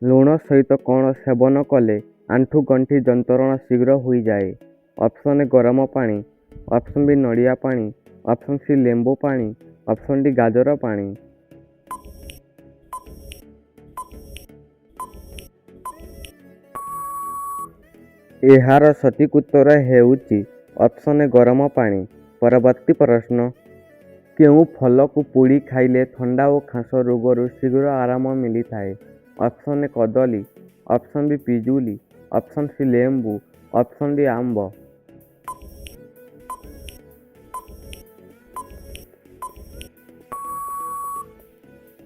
ଲୁଣ ସହିତ କ'ଣ ସେବନ କଲେ ଆଣ୍ଠୁ ଗଣ୍ଠି ଯନ୍ତ୍ରଣା ଶୀଘ୍ର ହୋଇଯାଏ? ଅପସନ୍ ଏ ଗରମ ପାଣି, ଅପସନ୍ ବି ନଡ଼ିଆ ପାଣି, ଅପସନ୍ ସି ଲେମ୍ବୁ ପାଣି, ଅପସନ୍ ଡି ଗାଜର ପାଣି। ଏହାର ସଠିକ୍ ଉତ୍ତର ହେଉଛି ଅପସନ୍ ଏ ଗରମ ପାଣି। ପରବର୍ତ୍ତୀ ପ୍ରଶ୍ନ, କେଉଁ ଫଳକୁ ପୋଡ଼ି ଖାଇଲେ ଥଣ୍ଡା ଓ ଖାସ ରୋଗରୁ ଶୀଘ୍ର ଆରାମ ମିଳିଥାଏ? ଅପସନ୍ ଏ କଦଳୀ, ଅପସନ୍ ବି ପିଜୁଳି, ଅପସନ୍ ସି ଲେମ୍ବୁ, ଅପସନ୍ ଡି ଆମ୍ବ।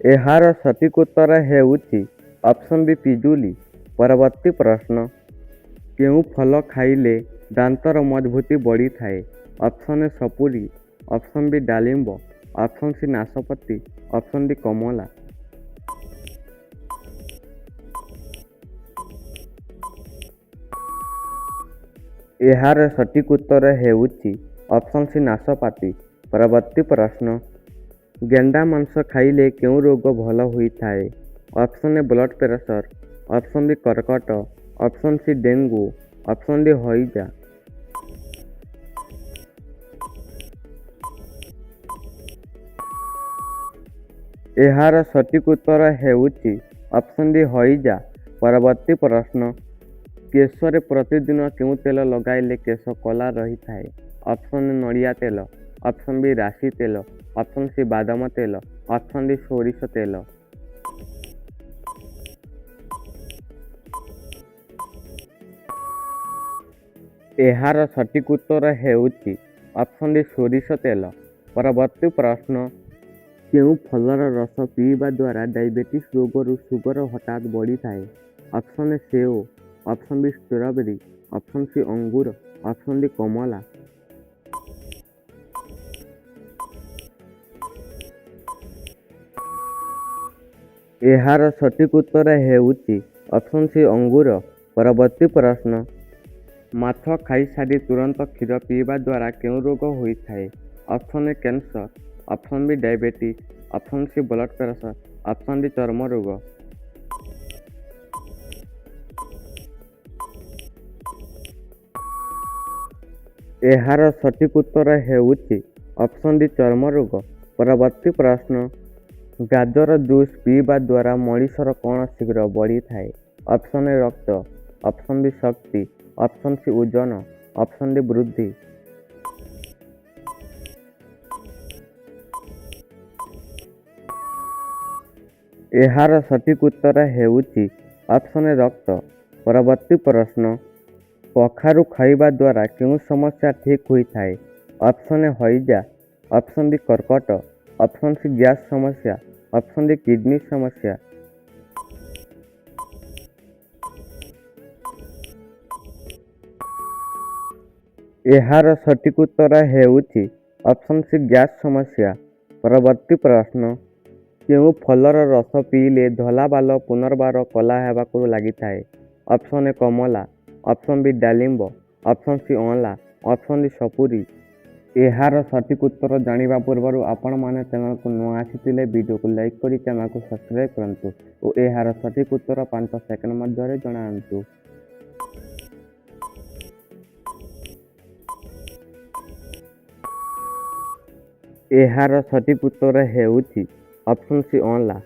ଏହାର ସଠିକ୍ ଉତ୍ତର ହେଉଛି ଅପସନ୍ ବି ପିଜୁଳି। ପରବର୍ତ୍ତୀ ପ୍ରଶ୍ନ, କେଉଁ ଫଳ ଖାଇଲେ ଦାନ୍ତର ମଜଭୁତି ବଢ଼ିଥାଏ? ଅପସନ୍ ଏ ସପୁରୀ, ଅପସନ୍ ବି ଡାଳିମ୍ବ, ଅପସନ୍ ସି ନାସପତି, ଅପସନ୍ ଡି କମଳା। ଏହାର ସଠିକ୍ ଉତ୍ତର ହେଉଛି ଅପସନ୍ ସି ନାସପାତି। ପରବର୍ତ୍ତୀ ପ୍ରଶ୍ନ, ଗେଣ୍ଡା ମାଂସ ଖାଇଲେ କେଉଁ ରୋଗ ଭଲ ହୋଇଥାଏ? Option A blood pressure, option B କର୍କଟ, option C dengue, option D ହଇଜା। ଏହାର ସଠିକ୍ ଉତ୍ତର ହେଉଛି ଅପସନ୍ ଡି ହଇଜା। ପରବର୍ତ୍ତୀ ପ୍ରଶ୍ନ, କେଶରେ ପ୍ରତିଦିନ କେଉଁ ତେଲ ଲଗାଇଲେ କେଶ କଳା ରହିଥାଏ? ଅପସନ୍ ଏ ନଡ଼ିଆ ତେଲ, ଅପସନ୍ ବି ରାଶି ତେଲ, ଅପସନ୍ ସି ବାଦାମ ତେଲ, ଅପସନ୍ ଡି ସୋରିଷ ତେଲ। ଏହାର ସଠିକ୍ ଉତ୍ତର ହେଉଛି ଅପସନ୍ ଡି ସୋରିଷ ତେଲ। ପରବର୍ତ୍ତୀ ପ୍ରଶ୍ନ, କେଉଁ ଫଳର ରସ ପିଇବା ଦ୍ୱାରା ଡାଇବେଟିସ୍ ରୋଗରୁ ସୁଗର ହଠାତ୍ ବଢ଼ିଥାଏ? ଅପସନ୍ ଏ ସେଓ, option B strawberry, option C ଅଙ୍ଗୁର, ଅପସନ୍ ଡି କମଳା। ଏହାର ସଠିକ୍ ଉତ୍ତର ହେଉଛି ଅପସନ୍ ସି ଅଙ୍ଗୁର। ପରବର୍ତ୍ତୀ ପ୍ରଶ୍ନ, ମାଛ ଖାଇସାରି ତୁରନ୍ତ କ୍ଷୀର ପିଇବା ଦ୍ୱାରା କେଉଁ ରୋଗ ହୋଇଥାଏ? ଅପସନ୍ ଏ cancer, option B diabetes, option C blood pressure, option D ଚର୍ମ ରୋଗ। ଏହାର ସଠିକ୍ ଉତ୍ତର ହେଉଛି ଅପସନ୍ ଡି ଚର୍ମ ରୋଗ। ପରବର୍ତ୍ତୀ ପ୍ରଶ୍ନ, ଗାଜର ଜୁସ୍ ପିଇବା ଦ୍ୱାରା ମଣିଷର କ'ଣ ଶୀଘ୍ର ବଢ଼ିଥାଏ? ଅପସନ୍ ଏ ରକ୍ତ, ଅପସନ୍ ବି ଶକ୍ତି, ଅପସନ୍ ସି ଓଜନ, ଅପସନ୍ ଡି ବୃଦ୍ଧି। ଏହାର ସଠିକ୍ ଉତ୍ତର ହେଉଛି ଅପସନ୍ ଏ ରକ୍ତ। ପରବର୍ତ୍ତୀ ପ୍ରଶ୍ନ, କଖାରୁ ଖାଇବା ଦ୍ୱାରା କେଉଁ ସମସ୍ୟା ଠିକ୍ ହୋଇଥାଏ? ଅପସନ୍ ଏ ହଇଜା, ଅପସନ୍ ବି କର୍କଟ, ଅପସନ୍ ସି ଗ୍ୟାସ୍ ସମସ୍ୟା, ଅପସନ୍ ଡି କିଡନୀ ସମସ୍ୟା। ଏହାର ସଠିକ୍ ଉତ୍ତର ହେଉଛି ଅପସନ୍ ସି ଗ୍ୟାସ୍ ସମସ୍ୟା। ପରବର୍ତ୍ତୀ ପ୍ରଶ୍ନ, କେଉଁ ଫଳର ରସ ପିଇଲେ ଧଳା ବାଲ ପୁନର୍ବାର କଳା ହେବାକୁ ଲାଗିଥାଏ? Option A Kamala, option B ଡାଳିମ୍ବ, ଅପସନ୍ ସି ଅଁଳା, ଅପସନ୍ ଡି ସପୁରୀ। ଏହାର ସଠିକ୍ ଉତ୍ତର ଜାଣିବା ପୂର୍ବରୁ ଆପଣମାନେ ଚ୍ୟାନେଲକୁ ନୂଆ ଆସିଥିଲେ ଭିଡ଼ିଓକୁ ଲାଇକ୍ କରି ଚ୍ୟାନେଲକୁ ସବସ୍କ୍ରାଇବ୍ କରନ୍ତୁ ଓ ଏହାର ସଠିକ୍ ଉତ୍ତର 5 ସେକେଣ୍ଡ ମଧ୍ୟରେ ଜଣାନ୍ତୁ। ଏହାର ସଠିକ୍ ଉତ୍ତର ହେଉଛି ଅପସନ୍ ସି ଅଁଳା।